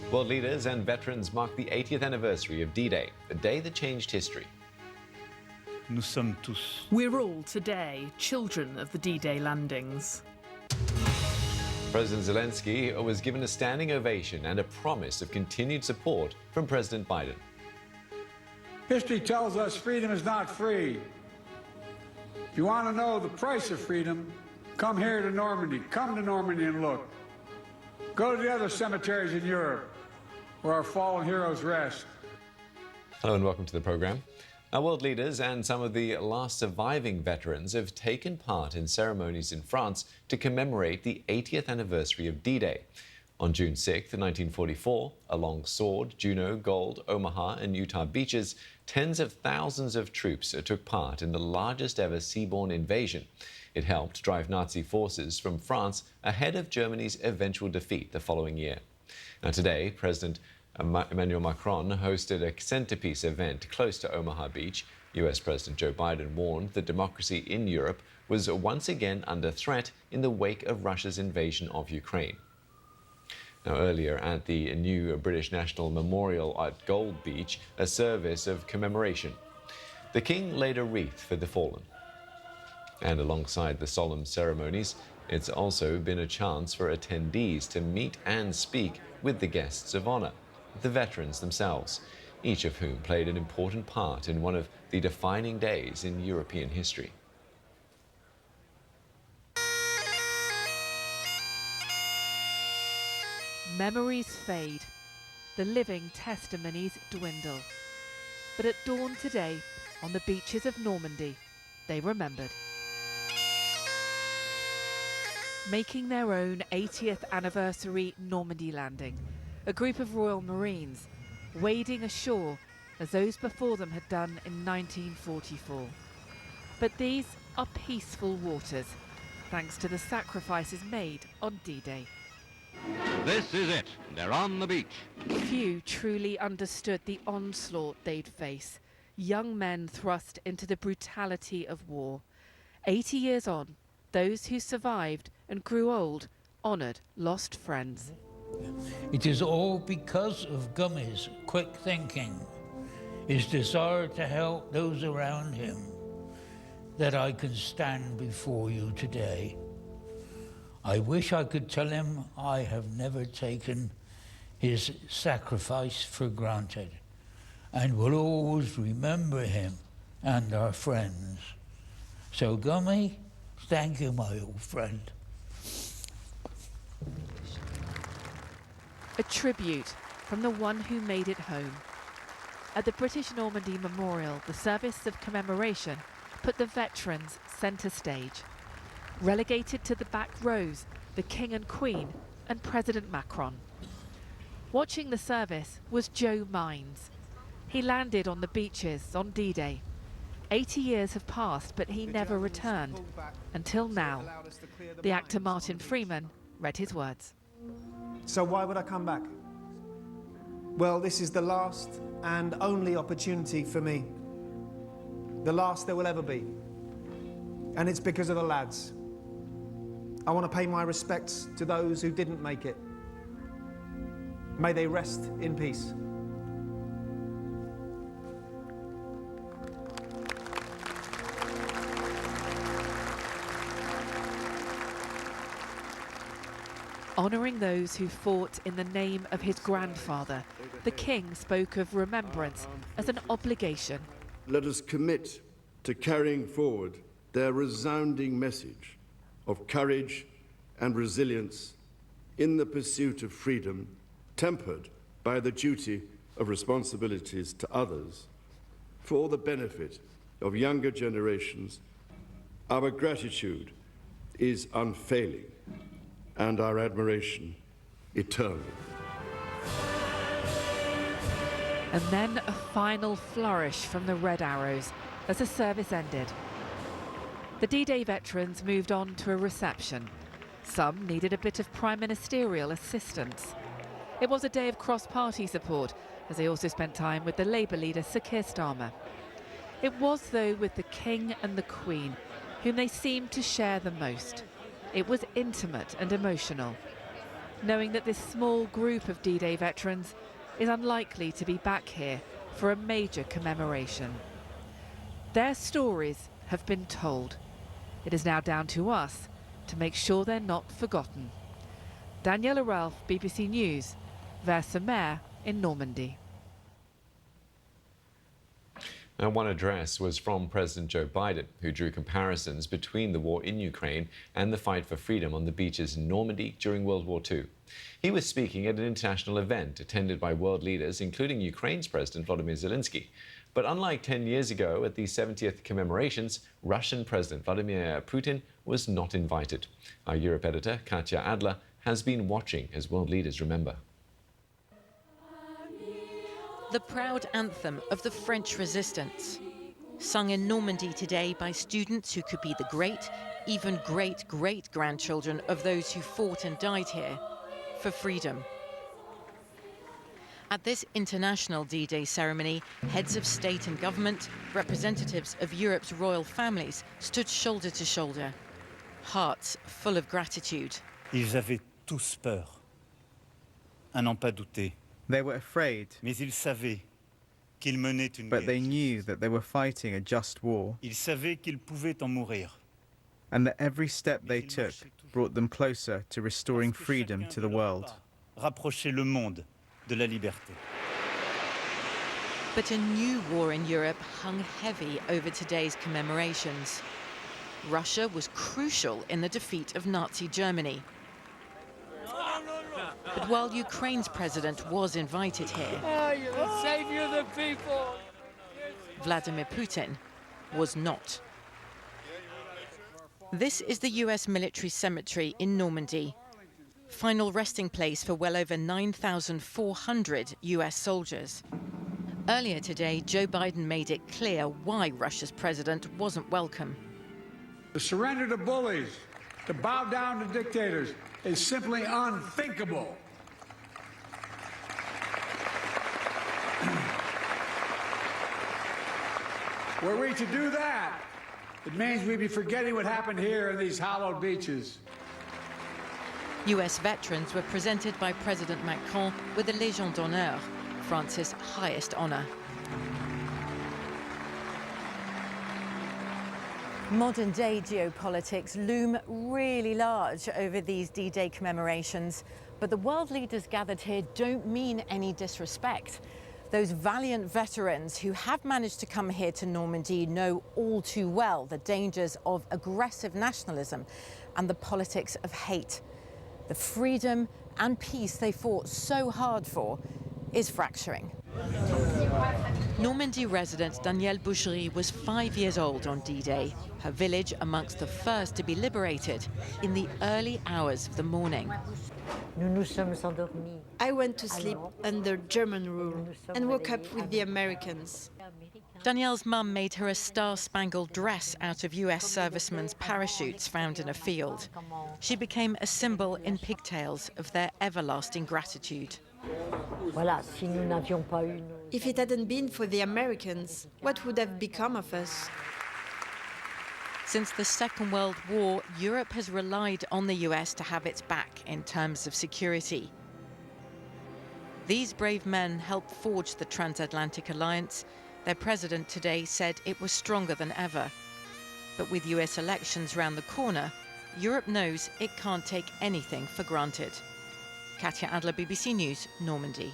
World leaders and veterans mark the 80th anniversary of D-Day, a day that changed history. We're all today children of the D-Day landings. President Zelensky was given a standing ovation and a promise of continued support from President Biden. History tells us freedom is not free. If you want to know the price of freedom, come here to Normandy. Come to Normandy and look. Go to the other cemeteries in Europe where our fallen heroes rest. Hello and welcome to the program. Our world leaders and some of the last surviving veterans have taken part in ceremonies in France to commemorate the 80th anniversary of D-Day. On June 6, 1944, along Sword, Juno, Gold, Omaha and Utah beaches, tens of thousands of troops took part in the largest ever seaborne invasion. It helped drive Nazi forces from France ahead of Germany's eventual defeat the following year. Now today, President Emmanuel Macron hosted a centerpiece event close to Omaha Beach. US President Joe Biden warned that democracy in Europe was once again under threat in the wake of Russia's invasion of Ukraine. Now, earlier at the new British National Memorial at Gold Beach, a service of commemoration. The King laid a wreath for the fallen. And alongside the solemn ceremonies, it's also been a chance for attendees to meet and speak with the guests of honor, the veterans themselves, each of whom played an important part in one of the defining days in European history. Memories fade, the living testimonies dwindle. But at dawn today, on the beaches of Normandy, they remembered. Making their own 80th anniversary Normandy landing, a group of Royal Marines wading ashore as those before them had done in 1944. But these are peaceful waters, thanks to the sacrifices made on D-Day. This is it. They're on the beach. Few truly understood the onslaught they'd face. Young men thrust into the brutality of war. 80 years on, those who survived and grew old honoured lost friends. It is all because of Gummy's quick thinking, his desire to help those around him, that I can stand before you today. I wish I could tell him I have never taken his sacrifice for granted and will always remember him and our friends. So Gummy, thank you, my old friend. A tribute from the one who made it home. At the British Normandy Memorial, the service of commemoration put the veterans centre stage. Relegated to the back rows, the King and Queen and President Macron. Watching the service was Joe Mines. He landed on the beaches on D-Day. 80 years have passed, but he never returned, until now. The actor Martin Freeman read his words. So why would I come back? Well, this is the last and only opportunity for me. The last there will ever be. And it's because of the lads. I want to pay my respects to those who didn't make it. May they rest in peace. Honouring those who fought in the name of his grandfather, the King spoke of remembrance as an obligation. Let us commit to carrying forward their resounding message of courage and resilience in the pursuit of freedom, tempered by the duty of responsibilities to others, for the benefit of younger generations. Our gratitude is unfailing and our admiration eternal. And then a final flourish from the Red Arrows as the service ended. The D-Day veterans moved on to a reception. Some needed a bit of prime ministerial assistance. It was a day of cross-party support, as they also spent time with the Labour leader Sir Keir Starmer. It was, though, with the King and the Queen, whom they seemed to share the most. It was intimate and emotional. knowing that this small group of D-Day veterans is unlikely to be back here for a major commemoration. Their stories have been told. It is now down to us to make sure they're not forgotten. Daniela Ralph, BBC News, Vers-sur-Mer in Normandy. Now, one address was from President Joe Biden, who drew comparisons between the war in Ukraine and the fight for freedom on the beaches in Normandy during World War II. He was speaking at an international event attended by world leaders, including Ukraine's President Volodymyr Zelensky. But unlike 10 years ago at the 70th commemorations, Russian President Vladimir Putin was not invited. Our Europe editor, Katya Adler, has been watching as world leaders remember. The proud anthem of the French resistance, sung in Normandy today by students who could be the great, even great-great-grandchildren of those who fought and died here for freedom. At this international D-Day ceremony, heads of state and government, representatives of Europe's royal families stood shoulder to shoulder, hearts full of gratitude. Ils avaient tous peur, à n'en pas douter. They were afraid, Mais ils savaient qu'ils menaient une but guerre. they knew that they were fighting a just war, Ils savaient qu'ils pouvaient en mourir. and that every step they took brought them closer to restoring Parce que freedom chacun to de the leurs world. pas rapprochait le monde de la liberté. But a new war in Europe hung heavy over today's commemorations. Russia was crucial in the defeat of Nazi Germany. But while Ukraine's president was invited here, You're the savior of the people. Vladimir Putin was not. This is the US military cemetery in Normandy, final resting place for well over 9,400 US soldiers. Earlier today, Joe Biden made it clear why Russia's president wasn't welcome. To surrender to bullies, to bow down to dictators, is simply unthinkable. Were we to do that, it means we'd be forgetting what happened here in these hallowed beaches. US veterans were presented by President Macron with the Légion d'honneur, France's highest honor. Modern-day geopolitics loom really large over these D-Day commemorations, but the world leaders gathered here don't mean any disrespect. Those valiant veterans who have managed to come here to Normandy know all too well the dangers of aggressive nationalism and the politics of hate. The freedom and peace they fought so hard for is fracturing. Normandy resident Danielle Boucherie was 5 years old on D-Day, her village amongst the first to be liberated in the early hours of the morning. I went to sleep under German rule and woke up with the Americans. Danielle's mum made her a star-spangled dress out of US servicemen's parachutes found in a field. She became a symbol in pigtails of their everlasting gratitude. If it hadn't been for the Americans, what would have become of us? Since the Second World War, Europe has relied on the US to have its back in terms of security. These brave men helped forge the transatlantic alliance. Their president today said it was stronger than ever. But with US elections round the corner, Europe knows it can't take anything for granted. Katya Adler, BBC News, Normandy.